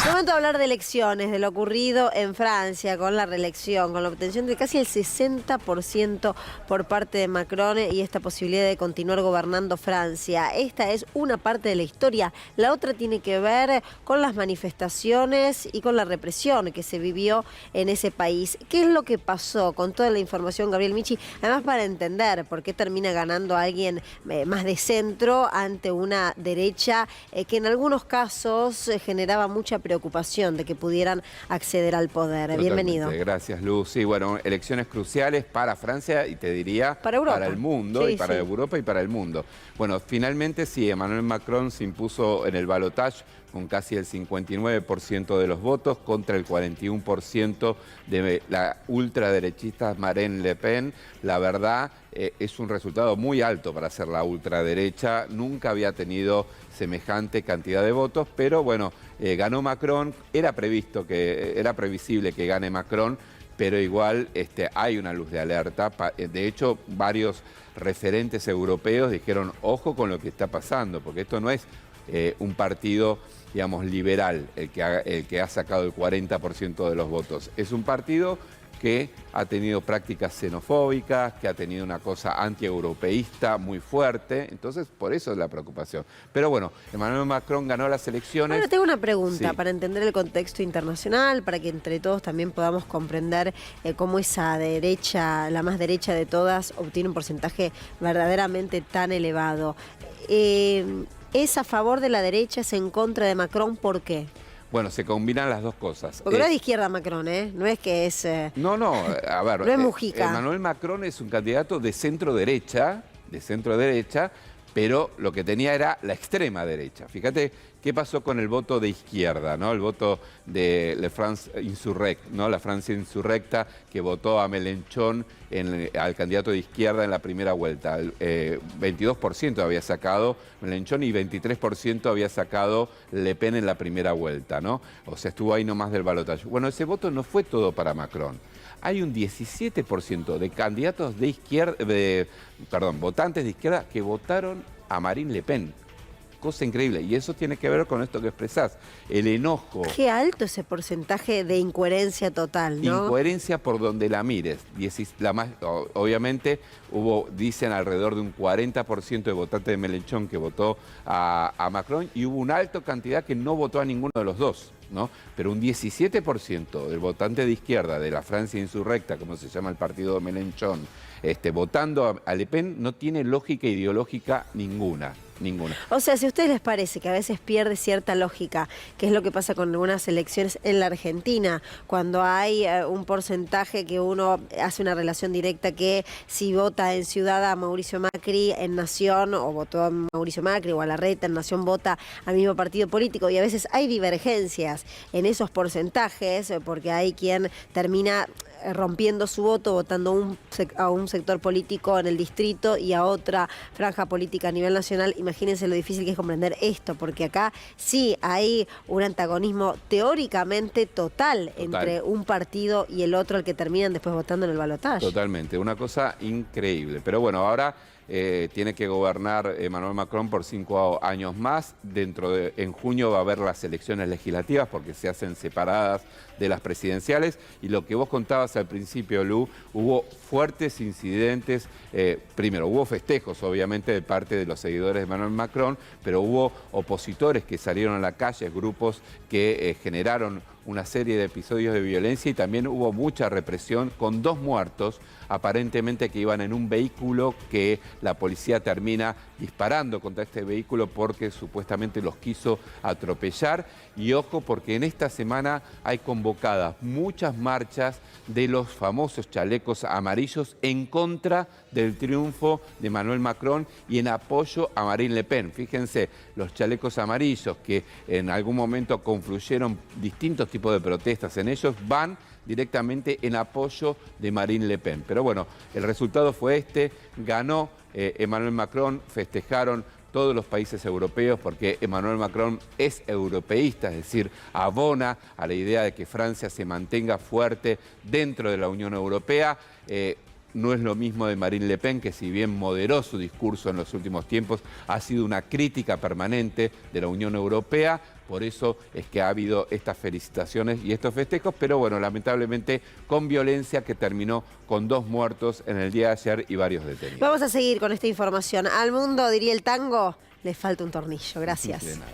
Momento de hablar de elecciones, de lo ocurrido en Francia con la reelección, con la obtención de casi el 60% por parte de Macron y esta posibilidad de continuar gobernando Francia. Esta es una parte de la historia. La otra tiene que ver con las manifestaciones y con la represión que se vivió en ese país. ¿Qué es lo que pasó? Con toda la información, Gabriel Michi, además para entender por qué termina ganando alguien más de centro ante una derecha que en algunos casos generaba mucha preocupación de que pudieran acceder al poder. Totalmente. Bienvenido. Gracias, Luz. Sí, bueno, elecciones cruciales para Francia y te diría para el mundo, sí, y para sí. Europa y para el mundo. Bueno, finalmente sí, Emmanuel Macron se impuso en el balotaje con casi el 59% de los votos contra el 41% de la ultraderechista Marine Le Pen. La verdad, es un resultado muy alto para ser la ultraderecha. Nunca había tenido semejante cantidad de votos, pero bueno, ganó Macron. Era previsible que gane Macron, pero igual hay una luz de alerta. De hecho, varios referentes europeos dijeron, ojo con lo que está pasando, porque esto no es un partido, digamos, liberal, el que ha sacado el 40% de los votos. Es un partido que ha tenido prácticas xenofóbicas, que ha tenido una cosa antieuropeísta muy fuerte. Entonces, por eso es la preocupación. Pero bueno, Emmanuel Macron ganó las elecciones. Ahora tengo una pregunta Sí. para entender el contexto internacional, para que entre todos también podamos comprender cómo esa derecha, la más derecha de todas, obtiene un porcentaje verdaderamente tan elevado. ¿Es a favor de la derecha, es en contra de Macron? ¿Por qué? Bueno, se combinan las dos cosas. Porque no es de izquierda Macron, ¿eh? No es que es... No, a ver. No es Mujica. Emmanuel Macron es un candidato de centro derecha, pero lo que tenía era la extrema derecha. Fíjate qué pasó con el voto de izquierda, ¿no? El voto de La France Insurrecte, ¿no? La Francia Insurrecta, que votó a Mélenchon, al candidato de izquierda en la primera vuelta. 22% había sacado Mélenchon y 23% había sacado Le Pen en la primera vuelta, ¿no? O sea, estuvo ahí nomás del balotaje. Bueno, ese voto no fue todo para Macron. Hay un 17% de candidatos de izquierda, votantes de izquierda que votaron a Marine Le Pen. Cosa increíble. Y eso tiene que ver con esto que expresás, el enojo. Qué alto ese porcentaje de incoherencia total, ¿no? Incoherencia por donde la mires. Obviamente dicen alrededor de un 40% de votantes de Mélenchon que votó a Macron y hubo una alta cantidad que no votó a ninguno de los dos, ¿no? Pero un 17% del votante de izquierda de la Francia Insurrecta, como se llama el partido de Mélenchon, votando a Le Pen, no tiene lógica ideológica ninguna. O sea, si a ustedes les parece que a veces pierde cierta lógica, que es lo que pasa con algunas elecciones en la Argentina, cuando hay un porcentaje que uno hace una relación directa que si vota en Ciudad a Mauricio Macri, en Nación, o votó a Mauricio Macri o a Larreta, en Nación vota al mismo partido político, y a veces hay divergencias en esos porcentajes, porque hay quien termina rompiendo su voto, votando a un sector político en el distrito y a otra franja política a nivel nacional. Imagínense lo difícil que es comprender esto, porque acá sí hay un antagonismo teóricamente total entre un partido y el otro, el que terminan después votando en el balotaje. Totalmente, una cosa increíble. Pero bueno, ahora tiene que gobernar Emmanuel Macron por 5 años más. En junio va a haber las elecciones legislativas porque se hacen separadas de las presidenciales. Y lo que vos contabas al principio, Lu, hubo fuertes incidentes. Primero, hubo festejos, obviamente, de parte de los seguidores de Emmanuel Macron, pero hubo opositores que salieron a la calle, grupos que generaron una serie de episodios de violencia y también hubo mucha represión con 2 muertos, aparentemente que iban en un vehículo que la policía termina disparando contra este vehículo porque supuestamente los quiso atropellar. Y ojo, porque en esta semana hay convocadas muchas marchas de los famosos chalecos amarillos en contra del triunfo de Emmanuel Macron y en apoyo a Marine Le Pen. Fíjense, los chalecos amarillos que en algún momento confluyeron distintos tipos de protestas en ellos, van directamente en apoyo de Marine Le Pen. Pero bueno, el resultado fue ganó Emmanuel Macron, festejaron todos los países europeos porque Emmanuel Macron es europeísta, es decir, abona a la idea de que Francia se mantenga fuerte dentro de la Unión Europea. no es lo mismo de Marine Le Pen, que si bien moderó su discurso en los últimos tiempos, ha sido una crítica permanente de la Unión Europea. Por eso es que ha habido estas felicitaciones y estos festejos, pero bueno, lamentablemente con violencia que terminó con 2 muertos en el día de ayer y varios detenidos. Vamos a seguir con esta información. Al mundo, diría el tango, le falta un tornillo. Gracias. De nada.